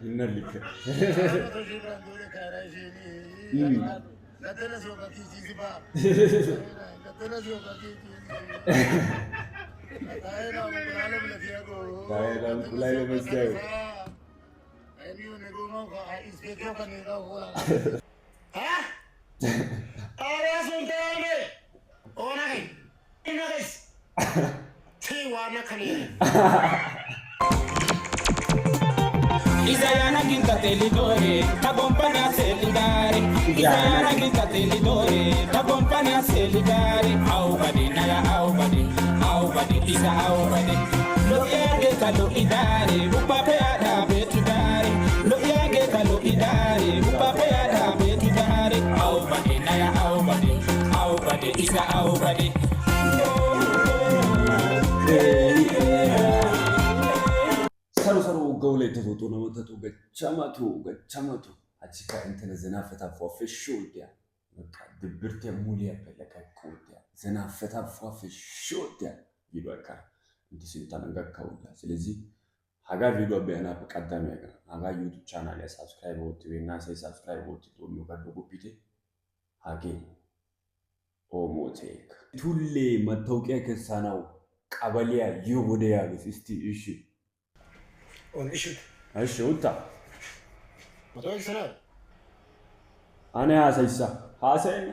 ይነልክ ላይ ለመስያው Isayana gintatellitore, t'accompagna a sellidare. Isayana gintatellitore, t'accompagna a sellidare. Aubadi, naya aubadi, isa aubadi. Lo yage kalo idare, upape ada betudare. Lo yage kalo idare, upape ada betudare. Aubadi, naya aubadi, isa aubadi. ሰሩ ገውለ ተቶቶ ነው ተቶ ገቻማቱ አቺካ እንተነ ዘናፈታ ፎፍሹ ዲያ በቃ ድብርት ሙሉ ያፈለከ ኮዲያ ዘናፈታ ፎፍሹ ዲያ ይበቃ እንዲህ ሲታነጋካው ስለዚህ ሀጋ ቪዲዮ በእና በቀዳሚ ያገር ሀጋ ዩቲዩብ ቻናል ላይ ሰብስክራይብ ወጥቤና ሰብስክራይብ ወጥቶ ነው ጋር ሀጌ ኦሞቴክ ቱሌ መታወቂያ ከሳናው ቀበሊያ ይወደያ እስቲ እሺ እሺ ወጣ መታወቂያ ሰናል አኔ ሀሰን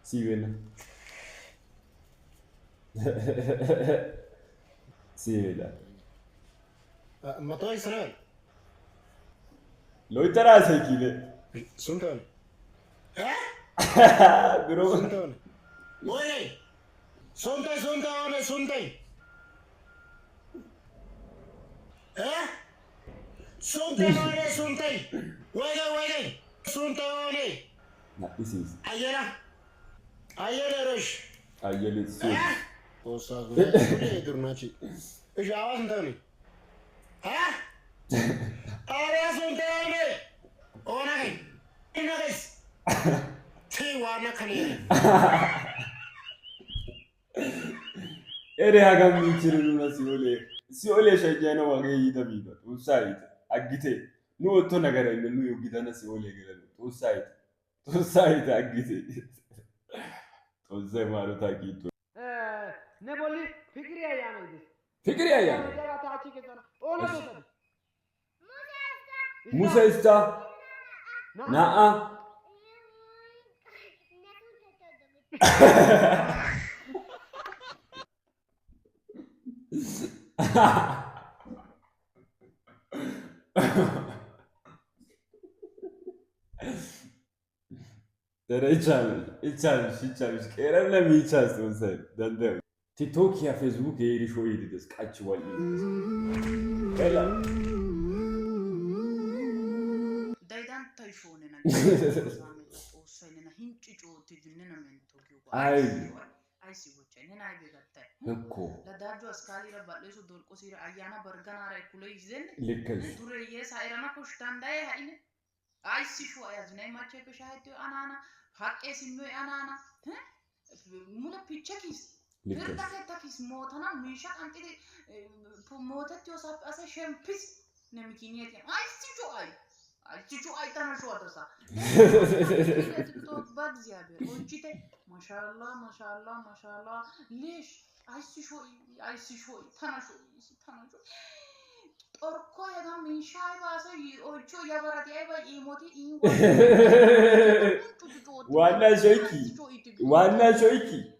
ሲበና ሲበላ መታወቂያ ሰናል ሎይተራ ሰኪለ ሱንታን ብሮ ሱንታን ወይ ሱንታይ Suntai. Wait. Suntai. This is. Ayera Rush. Ayel is so. Osa. Durnachi. Jawa Suntai. Area Suntai. Onai. Inagas. Tiwana Kani. Ere hagam michiruna siole shajana wage yidabida usait agite nu otto nagara nu yogidana siole gelanu usait agite tozze maru takito ne bolli fikriya yanaydı ya taati kesana ona da Musa ista naa içermiş. Kerem'le mi içersin sen? Dende. TikTok ya Facebook ya iri şoyu dedes. Kaç vali. Helal. Daydan tayfonena. O senena hinçi çoğutu dinlena mentokyo. Ay. Ay si bocha nena ay begatta. Hekko. La darjo askali ra balleso dolko sira ayana bargana ra kulay izlen. Likkel. Dureye sayrana koştanday haine. Ay si şu ayazne maçe ko şahit anana. Haqqe simyo anana. Mula pichakis. Likkel. Takis motana misha antide motat yosap asa şempis. Nemkiniyet. Ay si şu ay. Çiçu aytana şu adasa. TikTok bak ziyabe. Oncite maşallah. Leş. Ay si şu tana şu. Orko ya da minşay basa oço yabarat ya ba imoti ingo. Wanna shoiki.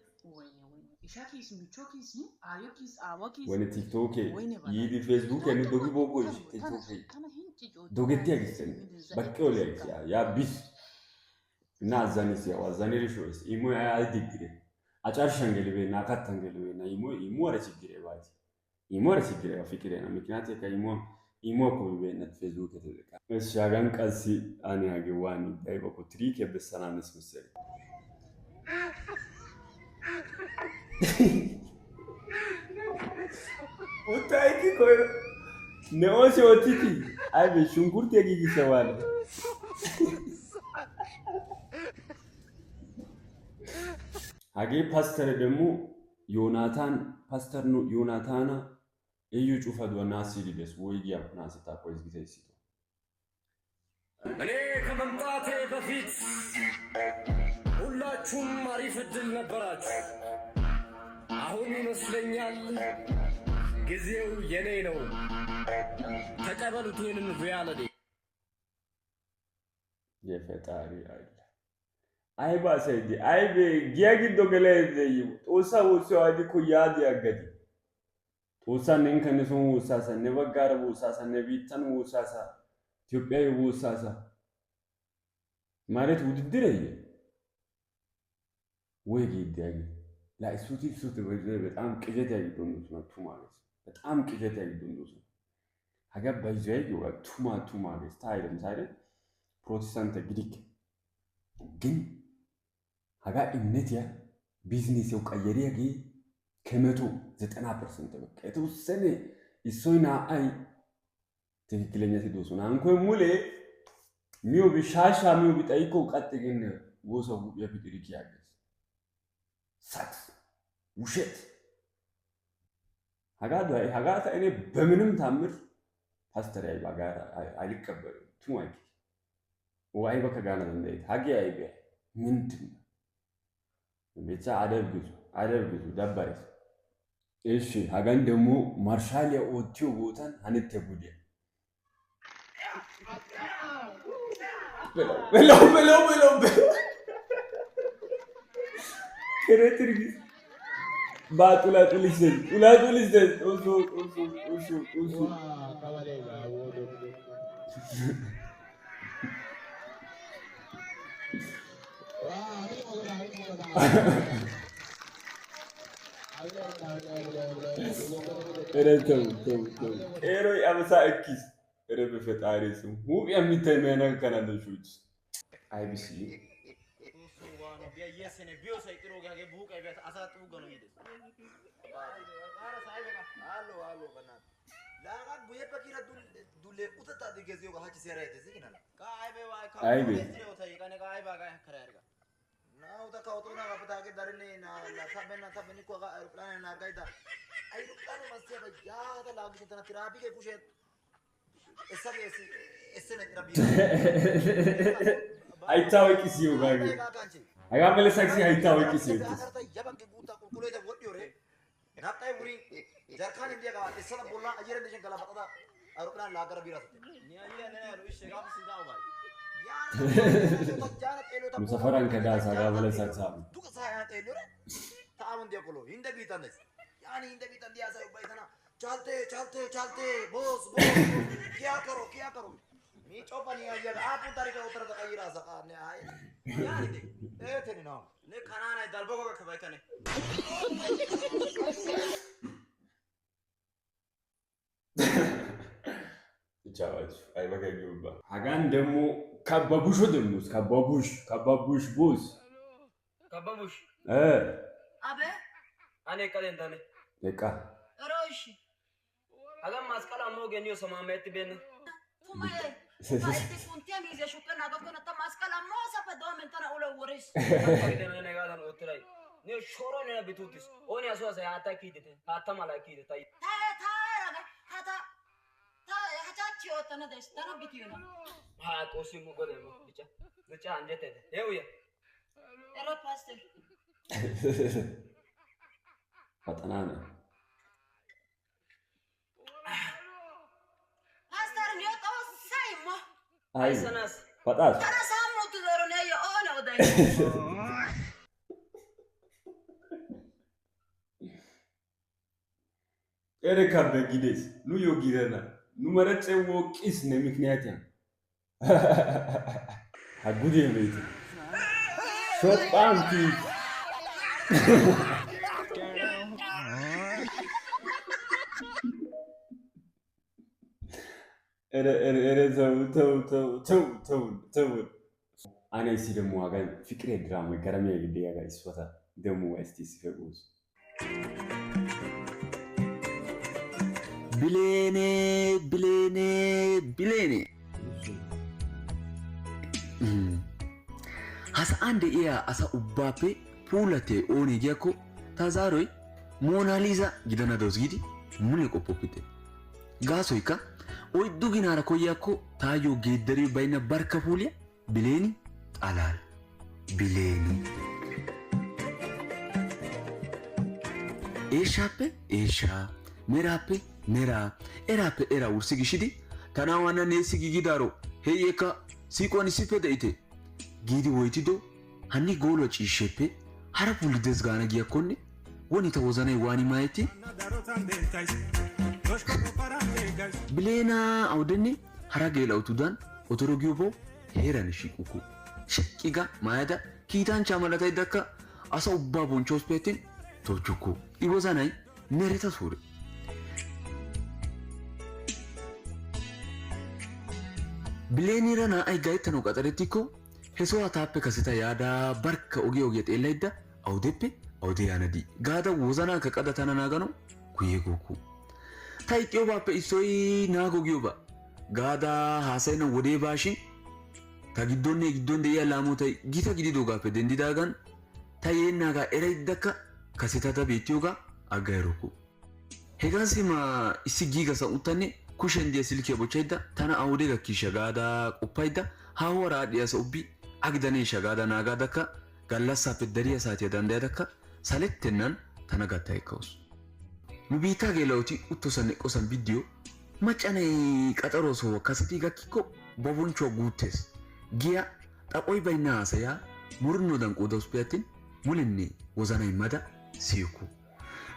İşaki ismi çok ismi. Ayokis avokis. Wani TikTok'e. Yedi Facebook'e ne dogi bogo işte TikTok'e. Dogetti ya gitsin. Bak öyle ya biz. Nazanis ya wazaniri shoyis. İmo ya adigire. Açar şangeli be nakat tangeli be na İmo ara çigire bazi. İmo ara çigire fikire na miknati ka İmo ko be na Facebook'e tedeka. Şagan qasi ani hage wani dai bako trick ya besananis misali. Utaiki koyo. Ne ose otiki. Ay be shunkurti gigi sewala. Hage pastor demu ፓስተር ነው ዮናታና እዩ ጩፈዱ ናሲ ሊደስ ወይጊያ ናሲ ታቆይዝ ጊዜ ሲቶ እኔ ከመምጣቴ በፊት ሁላችሁም አሪፍ እድል ነበራችሁ። አሁን ይመስለኛል ጊዜው የኔ ነው። ተቀበሉት ይህንን ሪያሊቲ። የፈጣሪ አይደል አይባ ሰይዲ አይቤ ጊያጊዶ ገለዘይ ጦሳ ወሲዋዲ ኩያዲ ያገዲ ጦሳ ነን ከነሱ ወሳሳ ነበጋር ወሳሳ ነቢተን ወሳሳ ኢትዮጵያ ወሳሳ ማለት ውድድር አየ ወይ ጊዲያጊ ላይሱቲ ሱት በጣም ቅጀት ያይዶንስ ነው ማለት በጣም ቅጀት ያይዶንስ ሀገር ባይዘይ ቱማ ማለት ታይለም ሳይደ ፕሮቴስታንት ግሪክ ግን ሀጋ እምነት ያ ቢዝነስ ያው ቀየሪ ያጊ ከመቶ 90% በቃ የተወሰነ ይሶይና አይ ትክክለኛ ሲዶሱና አንኮ ሙሌ ሚው ቢሻሻ ሚው ቢጠይቆ ቀጥ ግን ወሰው የቢድሪክ ያገስ ሳክስ ውሸት ሀጋ እኔ በምንም ታምር ፓስተር ያይ ባጋር አይልቀበል ቱማይ ወይ በከጋና እንደይ ሀጊ አይበ ምንድን ብቻ አደብ ግዙ ደባይስ እሺ ሀጋን ደግሞ ማርሻል ያወቲው ቦታን አንተ ጉዴ በለው ከረትርጊ ባጡላጡልሽ ኦሱ ተው ኤሮ ያመሳ እኪስ ረብ ፈጣሪ ስም ሁብ የሚተመና ከናለሹት አይቢሲ biyyessene biyosa iqiroge hage buuqay beet asa xuugano yides ara saayega allo banat laga buye pakira dulle utata digeziyo ga hachi serayte siginala ka aybe wa ka aybe otay kane ka ayba ga karayga na uta ka otona ga pata ke darne na la sabena ko ga aeroplan na gaida aeroplan masya ba ya da lagi tana terapi ke kushe essa ke essene terapi አይታወቂ ሲዩ ጋር አጋመለ ሳክሲ አይታወቂ ሲዩ ያባንክ ቡታ ቁልቁሌ ወዲዮሬ ናጣይ ውሪ ጀርካን እንዲያጋ እሰለ ቦላ አየር እንደጀን ገላ ፈጣ አውሮፕላን ላገር ቢራሰተ ኒያያ ነና ሩሽ ጋም ሲዳው ባይ ያ ሙሰፈራን ከዳሳ አጋመለ ሳክሳ ዱቀ ሳያ ጤሎ ታም እንዲያ ቆሎ እንደ ቢታነስ ያኒ እንደ ቢታ እንዲያ ሳይ ባይተና ቻልቴ ቦስ क्या करो मी चौपनी आया आप उतार के उतर तकईरा सका ने आए यार दे ए थे ना ने खाना ना दलबो को खबाय कने ቻዋች አይበገኙባ ሀጋን ደግሞ ከበቡሽ ደምስ ከበቡሽ ቦስ አበ አኔ ቀለንታኔ ለቃ ሮሽ ሀጋን ማስቀላ ሞገኒዮ ሰማመት ቤነ ቱማዬ Paiti kuntia mi je shukana ga kona ta maskala mo sa pa do mentana ulo woris. Idene ne gadan otray. Ne shoro ne bitutis. Oni aso sa ata kidete. Ata mala kidete. Ta hacha chiotana des tana bitiyona. Ha kosi mu gode mo bicha anjete. Euya. Ero pastor. ፈጠናነ Pastor ni to sai mo. አይ ሰናስ ፈጣስ Kana samu tu zoro ne yo ona odai. ኤረካ በጊዴስ ኑ ዮጊረና ኑ መረጨው ቂስ ነው ምክንያት ያ አጉዴ ነው ሾጣንቲ ተው አኔሲ ደግሞ አጋን ፍቅሬ ድራማ ገረመ ይግዴ ያጋ ይስወታ ደግሞ እስቲ ሲፈጉስ bileene hasa ande iya asa ubbaappe puulatee oonee giyaakko ta zaaroy moonaaliza gidana dawus giidi mule qophooffite. Gaasoyka oyddu ginaara koyyaakko taayoo geeddarii bayna barka fuuliya bileeni xalaal bileeni. Eeshaappe eeshaa meraappe meraa eraappe eraa wursi gishidi tanaa waanna neessi giigidaaro heeyyekka siiquwan issippe de'ite giidi woytido hanni gooluwa ciishsheppe hara puulides gaana giyakkonne woni ta wozanay waani maayetti? Bileenaa awudenne hara geela'otudan otoro giyoboo heeran shiiquku. Shiqqiga maayada kiitaanchchaa malatayddakka asa ubbaa bonchchoosippe attin tochchukku. I wozanay mereta suure. Bileeniira naa'ay gayttanawu qaxarettikko he sohuwa taappe kaseta yaada barkka ogiya xeellaydda awudeppe awude yaana dii gaada wozanaa kaqada tana naaganawu guyye gookku. Ta ixxiyobaappe issoy naago giyoba gaada haasayennan wodee baashin ta giddonne giddon de'iya laamotay gita gididoogaappe denddidaagan ta yeennaagaa erayddakka kasetada beettiyoogaa agga erokku. Hegaa sima issi giigasan uttanne kushiyan diya silkiya bochchaydda tana awude gakkiisha gaada qoppaydda haahuwara aadhdhiya asa ubbi agidaneesha gaada naagaadakka gallassaappe dariya saatiya danddayadakka salettennan tana gatta ekkawusu. Nu biittaa geela'oti uttosan eqqosan biddiyo macca na'ay qaxaroo sohuwa kasetii gakkikko ba bonchchuwa guuttees giya xaphoy baynna haasayaa murnodan qoodawusippe attin mulenne wozanay mada siyukku.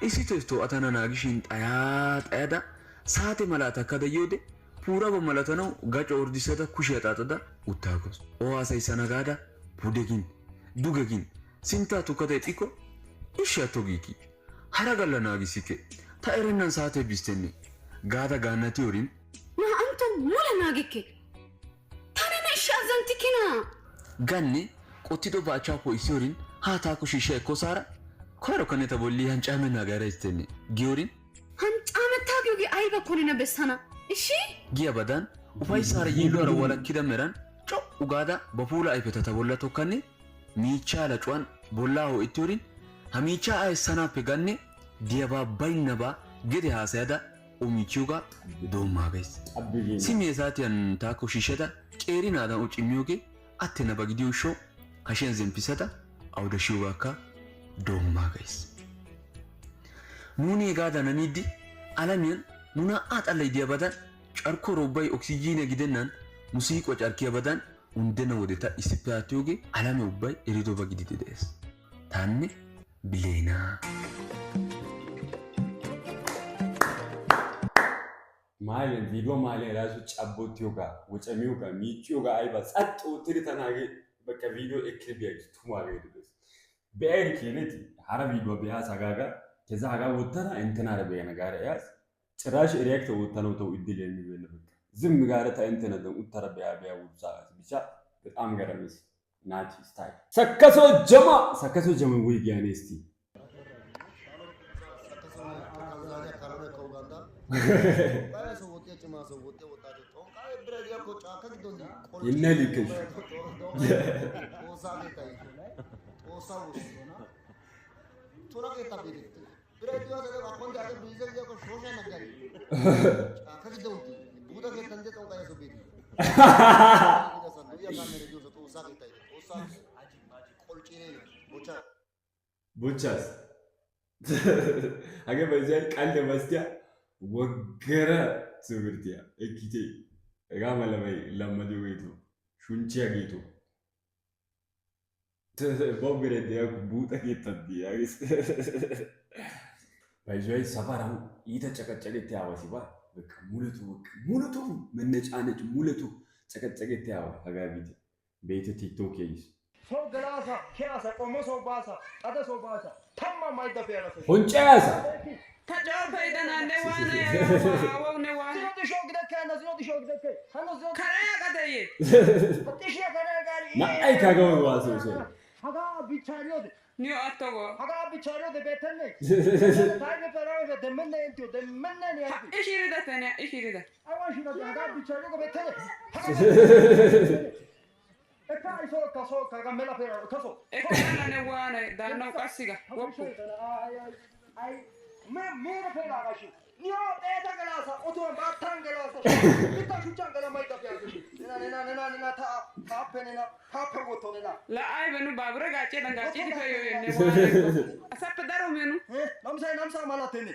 Issitoo issitoo atana naagishin xayada saate malaata akkada yiyode puuraba malatanawu gaca ordissada kushiya xaaxada uttaagos. O haasayissana gaada pude gin duge gin sinttaa tukkada ixxikko ishshi atto giiki. Hara galla naagisikke ta erennan saatee bistenne gaada gaannati horin naa'anta mule naagikke tanena ishshi azantikkina ganne qottido baachaa poo'issi horin haa taakko shiishsha ekkoosaara koyro kanneta bolli hancaamennaa gaara istenne giyorin hancaamettaa giyoogi ayba konina bessana ishshi giya badan ufaysaara yiilluwaara walakkida meran co'u gaada ba puula ayfeta ta bolla tokkanne miichaa lacuwan bollaa hoo'itti horin ha miichaa ayessanaappe ganne diyabaa baynnabaa gede haasayada omichiyoogaa doommaagays. Simee saatiyan taakko shiishada qeeri naadan ucimmiyoogee attenaba gidiyo ishoo hashiyan zemppisada awudashiyoogaakka doommaagays. Nuuni hegaadan haniiddi alamiyan nu naa'aa xallay diyabadan carkkoora ubbay oksijiiniya gidennan nu siiquwa carkkiyabadan unddenna wodeta issippe aattiyoogee alame ubbay eridoba gididi de'ees. Taanne bileenaa. Maalen viidiyoo maaleen ራሱ cabboottiyogaa wocamiyogaa miicciyogaa ayba ጸጥ uttidi tanaagee bakka viidiyoo ekkidi biyaagis tumaagee dees. Be'ayri keeneti hara viidiyoo be'aas hagaagaa ከዛ hagaa wottana inttenaara be'ana gaara eyaas ጭራሽ ሪያክት ወጥተነው ተው እድል የሚበል በቃ ዝም ጋር ታንተነ ደም ኡተራ ቢያ ውብሳ ብቻ በጣም ገረመስ ናቲ ስታይል ሰከሶ ጀማ ወይ ጊያኔስቲ ይነልከሽ Biradiyo da akon da bize de ko shosha na gari. Ka ki donti. Buda ke tande to kaya so bidi. Ya kamera diyo to usa ke tai. Usa kolchire bocha. Bochas. Age bazar kalle bastia wagara subirtiya. Ekite. Ega malamai lamadi weito. Shunchi agito. Bobere de buta ke tadiya. ባይዞይ ሰፈራው እየተጨቀጨቀት ያው ሲባል በቃ ሙለቱ መነጫነጭ ሙለቱ ጨቀጨቀት ያው አጋቢት ቤት ቲክቶክ ይይስ ሰው ገላሳ ኪያሳ ቆሞ ሰው ባሳ አደ ሰው ባሳ ተማ ማይደፈያለ ሰው ሁንጫሳ ተጫፈይደና ነዋነ ያው ነዋነ ሲኖ ሾክ ደከና ሲኖ ሾክ ደከ ሀኖ ዞ ከራያ ቀደይ ወጥሽ ከራያ ጋር ማይ ካገው ዋሶ ሰው ሀጋ ቢቻሪዮ ኒዮ አቶጎ ሀጋ ቢቻሪዮ ደበተነ ታይነ ተራው ደመነ እንቱ ደመነ ነው እሺሪዳ አዋሽ ነው ሀጋ ቢቻሪዮ ደበተነ እካይ ሶ ካጋመላ ፈራ ከሶ ኤካና ነዋነ ዳናው ቃሲጋ ወጡ አይ ሜ ፈራ ጋሽ Niyo eta galasa otuan battan galasa. Kita shuchan gala mai tapya. Nena ta penena ta pergoto nena. La ay benu babura gache dangache di koyo yenne. Asap daro menu. Namsa malatene.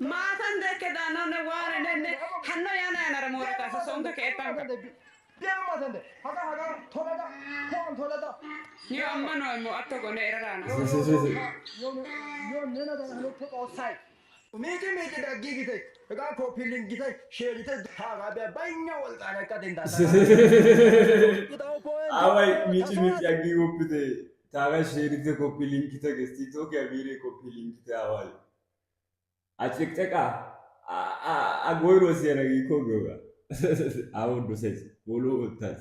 Matan deke dano ne ware ne hanno yana yana ramora ta songa ke tanga. Biar matende. Haga tholada. Kon tholada. Ni amma no mo atto go ne erana. Yo nena da no put outside. Meke da gigite. Ga ko feeling gite share gite haga be banya wal kana ka dinda. Awai michi agi opite. Taga share gite ko feeling gite gesti to ke abire ko feeling gite awai. Achekeka a goiro sera gi ko goga. Awu doses. Bolo utas.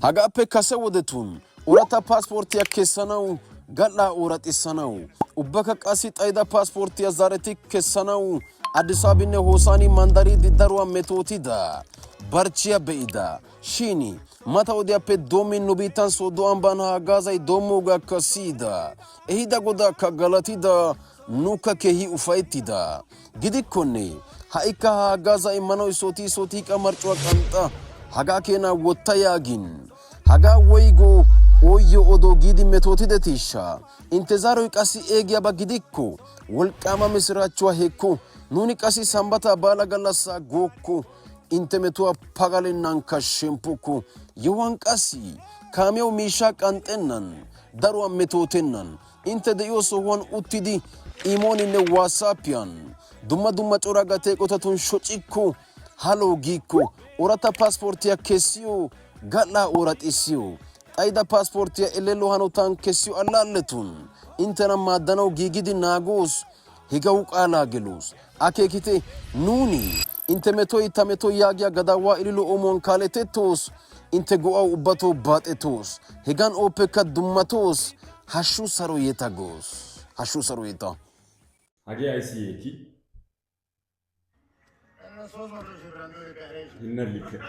hagappe kase wodetun urata pasportiya kessanawu galla uraxissanawu ubbaka qassi xayida pasportiya zareti kessanawu Addis Ababinne Hoosani mandaridi daruwa metootida barchiya be'ida shini mata wodiyappe doomin nu biittan sooddo ambban hagaazay doommoogaakka siyida ehida godaakka galatida nukka keehi ufayettida gidikkonne ha'ikka ha hagaaza immanawu issooti marccuwa qanxxa hagaa keena wotta yaagin hagaa woygo oyyo odo giidi metootidetiishsha intte zaaroy qassi eegiyaba gidikko wolqqaama misiraachuwa hekko nuuni qassi sambbata baala gallassaa gookko intte metuwa pagalennankka shemppokko yohuwan qassi kaamiyawu miishshaa qanxxennan daruwa metootennan intte de'iyo sohuwan uttidi imooninne waasaapiyan dumma cora gatee eqotatun shocikko halo giikko orata pasportiya kessiyo galla ooraxissiyo xayida pasportiya elello hanotan kessiyo allaalletun intena maaddanawu giigidi naagoos hegawu qaalaa geloos akeekite nuuni intte metoy ta metoy yaagiya gadaawaa ililo oomuwan kaaletettoos intte go'awu ubbatoo baaxetoos hegan ooppekka dummatoos hashshu saro yeta goos hashshu saro yeta Hage aysi yeki. Innalike.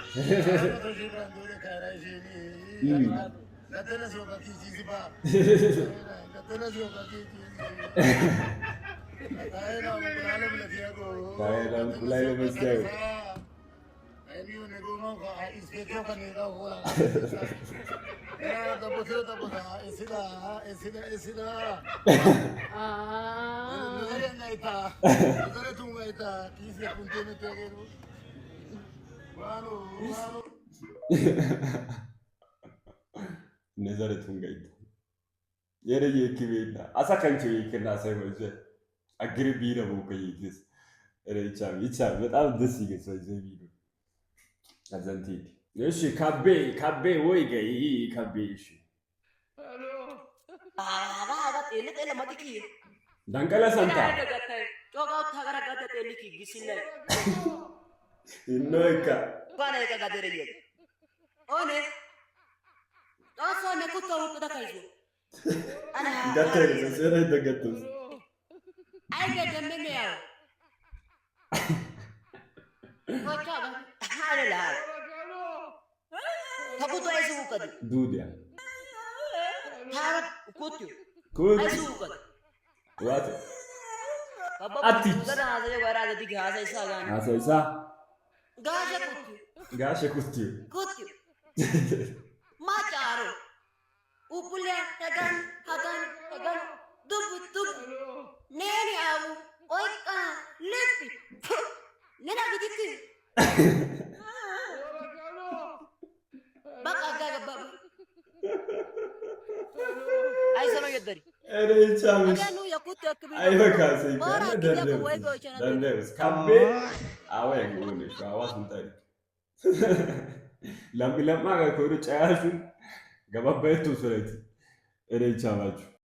Nezare tungaita. Yere yekibenda. Asa kancho yekena saymoje. Agri bira boka yekis. Ere icham በጣም ደስ ይገሳል ዘቢሩ አዘንቲት እሺ ካቤ ወይ ገይ ካቤ እሺ አባ ጤለ ማጥቂ ዳንቀላ ሰንታ ጮጋው ታገራጋተ ጤልኪ ጊሲለ ኢኖይካ ባና የቀጋደረየ ኦኔ ጣሶ ነኩቶ ወጥታ ካይዞ አና ዳተረ ዘረ ደገተስ አይገደም ነው ያው ወጣ ሃለላ ታቁቶ አይሱ ቀድ ዱዲያ ታረ ኩቱ አይሱ ቀድ ዋት አቲ ገና አዘ ወራ ገዲ ጋሳ ይሳጋን አሰይሳ ጋሸ ኩቱ ማጫሮ ኡፑለ ተጋን ዱብ ነኒ አቡ ኦይቃ ልብ ነና ግዲክ በቃ ጋባ አይሰማ ይደሪ ኤሬቻምሽ አጋኑ ያኩት ያክቢ አይበካሰይ ደንደስ ካቤ አወይ ጎኔ ሻዋስ እንታሪ ለምለማ ጋር ኮሩ ጫያሹ ገባባይቱ ስለቲ ኤሬቻማቹ